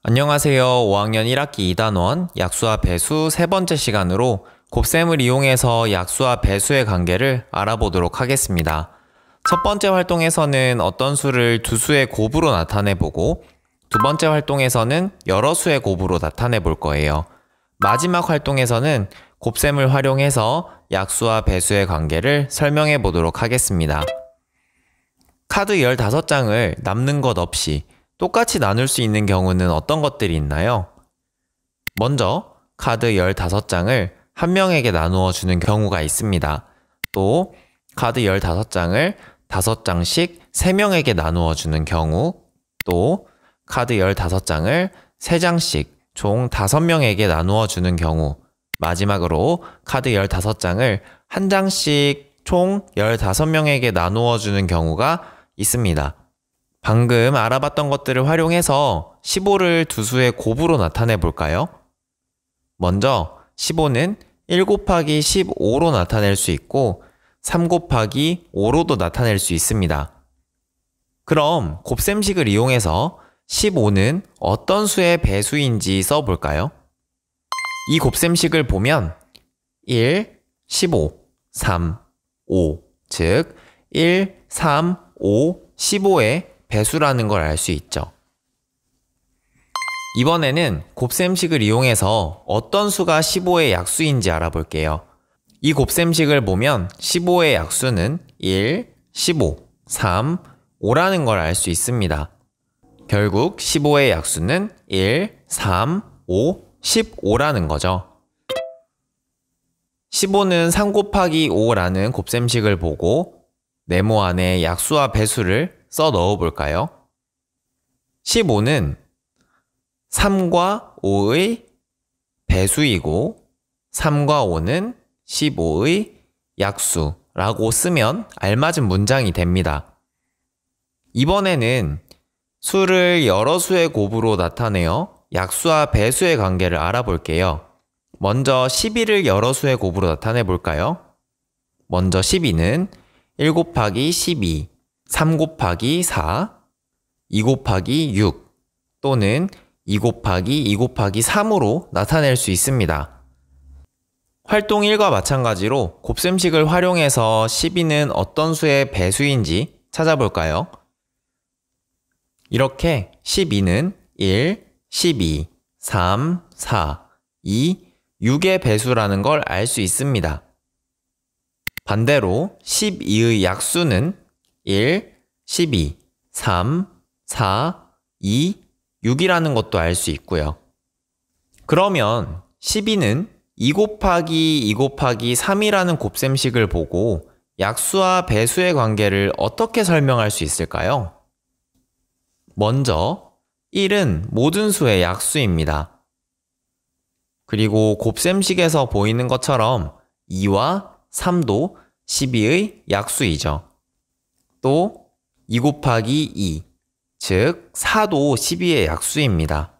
안녕하세요. 5학년 1학기 2단원 약수와 배수 세 번째 시간으로 곱셈을 이용해서 약수와 배수의 관계를 알아보도록 하겠습니다. 첫 번째 활동에서는 어떤 수를 두 수의 곱으로 나타내보고 두 번째 활동에서는 여러 수의 곱으로 나타내 볼 거예요. 마지막 활동에서는 곱셈을 활용해서 약수와 배수의 관계를 설명해 보도록 하겠습니다. 카드 15장을 남는 것 없이 똑같이 나눌 수 있는 경우는 어떤 것들이 있나요? 먼저 카드 15장을 한 명에게 나누어 주는 경우가 있습니다. 또 카드 15장을 5장씩 3명에게 나누어 주는 경우, 또 카드 15장을 3장씩 총 5명에게 나누어 주는 경우, 마지막으로 카드 15장을 한 장씩 총 15명에게 나누어 주는 경우가 있습니다. 방금 알아봤던 것들을 활용해서 15를 두 수의 곱으로 나타내 볼까요? 먼저 15는 1 곱하기 15로 나타낼 수 있고 3 곱하기 5로도 나타낼 수 있습니다. 그럼 곱셈식을 이용해서 15는 어떤 수의 배수인지 써볼까요? 이 곱셈식을 보면 1, 15, 3, 5, 즉 1, 3, 5, 15의 배수라는 걸 알 수 있죠. 이번에는 곱셈식을 이용해서 어떤 수가 15의 약수인지 알아볼게요. 이 곱셈식을 보면 15의 약수는 1, 15, 3, 5라는 걸 알 수 있습니다. 결국 15의 약수는 1, 3, 5, 15라는 거죠. 15는 3 곱하기 5라는 곱셈식을 보고 네모 안에 약수와 배수를 써 넣어 볼까요? 15는 3과 5의 배수이고 3과 5는 15의 약수라고 쓰면 알맞은 문장이 됩니다. 이번에는 수를 여러 수의 곱으로 나타내어 약수와 배수의 관계를 알아볼게요. 먼저 12를 여러 수의 곱으로 나타내 볼까요? 먼저 12는 1 곱하기 12, 3 곱하기 4, 2 곱하기 6 또는 2 곱하기 2 곱하기 3으로 나타낼 수 있습니다. 활동 1과 마찬가지로 곱셈식을 활용해서 12는 어떤 수의 배수인지 찾아볼까요? 이렇게 12는 1, 12, 3, 4, 2, 6의 배수라는 걸 알 수 있습니다. 반대로 12의 약수는 1, 12, 3, 4, 2, 6이라는 것도 알 수 있고요. 그러면 12는 2 곱하기 2 곱하기 3이라는 곱셈식을 보고 약수와 배수의 관계를 어떻게 설명할 수 있을까요? 먼저 1은 모든 수의 약수입니다. 그리고 곱셈식에서 보이는 것처럼 2와 3도 12의 약수이죠. 또 2 곱하기 2, 즉 4도 12의 약수입니다.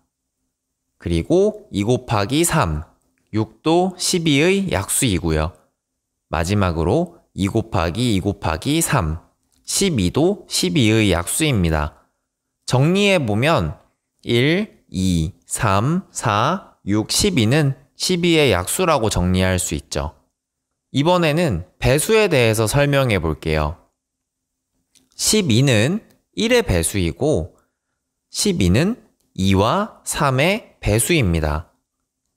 그리고 2 곱하기 3, 6도 12의 약수이고요. 마지막으로 2 곱하기 2 곱하기 3, 12도 12의 약수입니다. 정리해보면 1, 2, 3, 4, 6, 12는 12의 약수라고 정리할 수 있죠. 이번에는 배수에 대해서 설명해 볼게요. 12는 1의 배수이고 12는 2와 3의 배수입니다.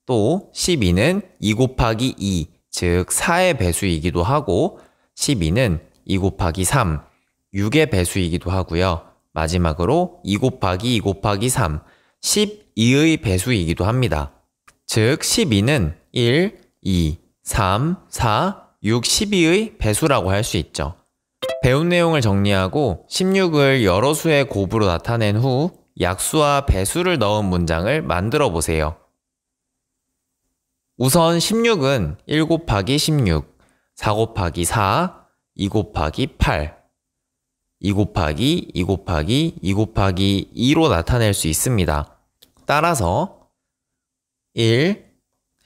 또 12는 2 곱하기 2, 즉 4의 배수이기도 하고 12는 2 곱하기 3, 6의 배수이기도 하고요. 마지막으로 2 곱하기 2 곱하기 3, 12의 배수이기도 합니다. 즉 12는 1, 2, 3, 4, 6, 12의 배수라고 할 수 있죠. 배운 내용을 정리하고 16을 여러 수의 곱으로 나타낸 후 약수와 배수를 넣은 문장을 만들어 보세요. 우선 16은 1 곱하기 16, 4 곱하기 4, 2 곱하기 8, 2 곱하기 2 곱하기 2 곱하기 2로 나타낼 수 있습니다. 따라서 1,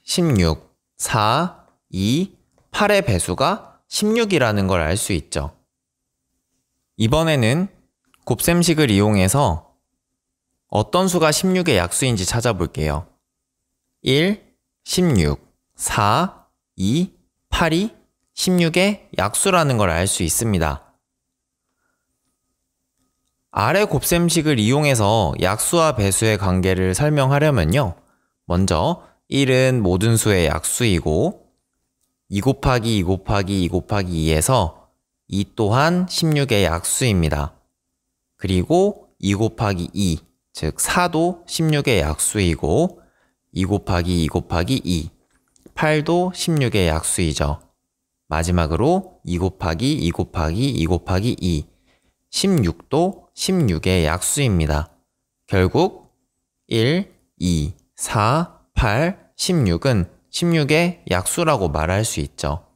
16, 4, 2, 8의 배수가 16이라는 걸 알 수 있죠. 이번에는 곱셈식을 이용해서 어떤 수가 16의 약수인지 찾아볼게요. 1, 16, 4, 2, 8이 16의 약수라는 걸 알 수 있습니다. 아래 곱셈식을 이용해서 약수와 배수의 관계를 설명하려면요. 먼저 1은 모든 수의 약수이고 2 곱하기 2 곱하기 2 곱하기 2에서 2 또한 16의 약수입니다. 그리고 2 곱하기 2, 즉 4도 16의 약수이고 2 곱하기 2 곱하기 2, 8도 16의 약수이죠. 마지막으로 2 곱하기 2 곱하기 2 곱하기 2, 16도 16의 약수입니다. 결국 1, 2, 4, 8, 16은 16의 약수라고 말할 수 있죠.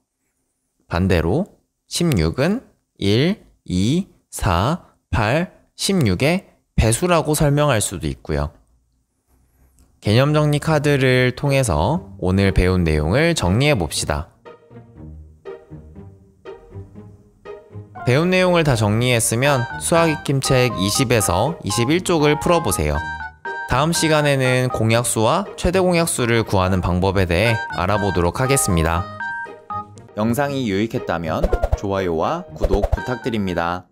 반대로 16은 1, 2, 4, 8, 16의 배수라고 설명할 수도 있고요. 개념 정리 카드를 통해서 오늘 배운 내용을 정리해 봅시다. 배운 내용을 다 정리했으면 수학 익힘책 20에서 21쪽을 풀어보세요. 다음 시간에는 공약수와 최대 공약수를 구하는 방법에 대해 알아보도록 하겠습니다. 영상이 유익했다면 좋아요와 구독 부탁드립니다.